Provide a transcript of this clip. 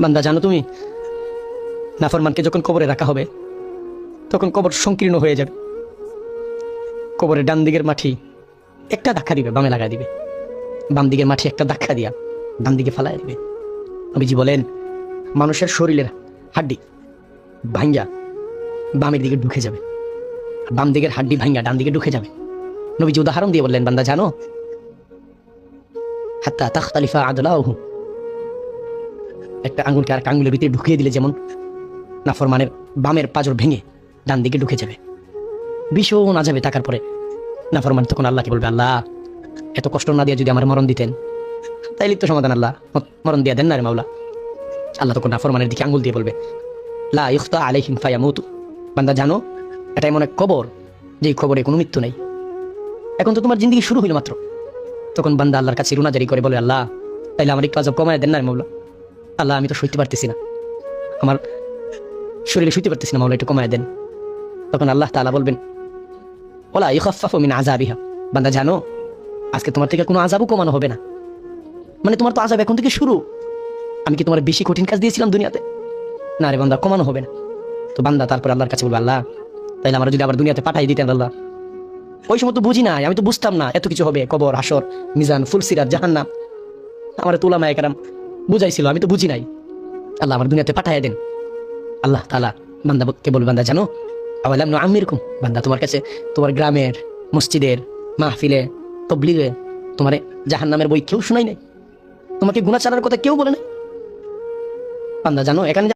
বান্দা জানো তুমি, নাফরমানকে যখন কবরে রাখা হবে তখন কবর সংকীর্ণ হয়ে যাবে। কবরের ডান দিকের মাটি একটা ধাক্কা দিবে, বামে লাগা দিবে, বাম দিকের মাটি একটা ধাক্কা দিয়া ডান দিকে ফালাই দিবে। নবীজি বলেন মানুষের শরীরের হাড্ডি ভাঙ্গা বামের দিকে ঢুকে যাবে, বাম দিকের হাড্ডি ভাঙ্গা ডান দিকে ঢুকে যাবে। নবীজি উদাহরণ দিয়ে বললেন, বান্দা জানো, হাত্তা তাখতালিফা আদলাহু, একটা আঙুলকে আর আঙুলের ভিতরে ঢুকিয়ে দিলে যেমন নাফরমানের বামের পাজর ভেঙে ডান দিকে ঢুকে যাবে, ভীষণ আযাবে থাকার পরে নাফরমান তখন আল্লাহকে বলবে, আল্লাহ এত কষ্ট না দিয়ে যদি আমার মরণ দিতেন তাইলে তো সমাধান, আল্লাহ মরণ দিয়ে দেন না রে মাওলা। আল্লাহ তখন নাফরমানের দিকে আঙুল দিয়ে বলবে, লা ইখতা আলাইহিম ফায়ামুতু, বান্দা জানো এটা এমন এক কবর যে কবরে কোনো মৃত্যু নেই, এখন তো তোমার জিন্দেগি শুরু হইল মাত্র। তখন বান্দা আল্লাহর কাছে রুনাজারি করে বলে, আল্লাহ তাইলে আমার একটু আযাব কমায় দেন না রে মাওলা, আল্লাহ আমি তো সইতে পারতেছি না, আমার শরীরে সইতে পারতেছি না মাওলা, একটু কমায় দেন। তখন আল্লাহ তাআলা বলবেন, ওয়ালা ইখাফফাফু মিন আযাবিহা, বান্দা জানো আজকে তোমার থেকে কোনো আযাবও কমানো হবে না, মানে তোমার তো আযাব এখন থেকে শুরু, আমি কি তোমার বেশি কঠিন কাজ দিয়েছিলাম দুনিয়াতে? না রে বান্দা, কমানো হবে না। তো বান্দা তারপর আল্লাহর কাছে বলবে, আল্লাহ তাইলে আমার যদি আবার দুনিয়াতে পাঠাই দিতেন আল্লাহ, ওই সময় তো বুঝি নাই, আমি তো বুঝতাম না এত কিছু হবে, কবর, হাসর, মিজান, ফুলসিরাত, জাহান্নাম, আমার তো উলামায়ে কেরাম বুঝাইছিল, আমি তো বুঝি নাই, আল্লাহ আমার দুনিয়াতে পাঠাই দেন। আল্লাহ তাআলা বান্দাকে বলবে, বান্দা জানো আওয়ালাম নুআম্মিরকুম, বান্দা তোমার কাছে তোমার গ্রামের মসজিদের মাহফিলে তাবলীগে তোমারে জাহান্নামের বই কেউ শোনাই নাই, তোমাকে গুনাহ ছাড়ার কথা কেউ বলে নাই। বান্দা জানো এখানে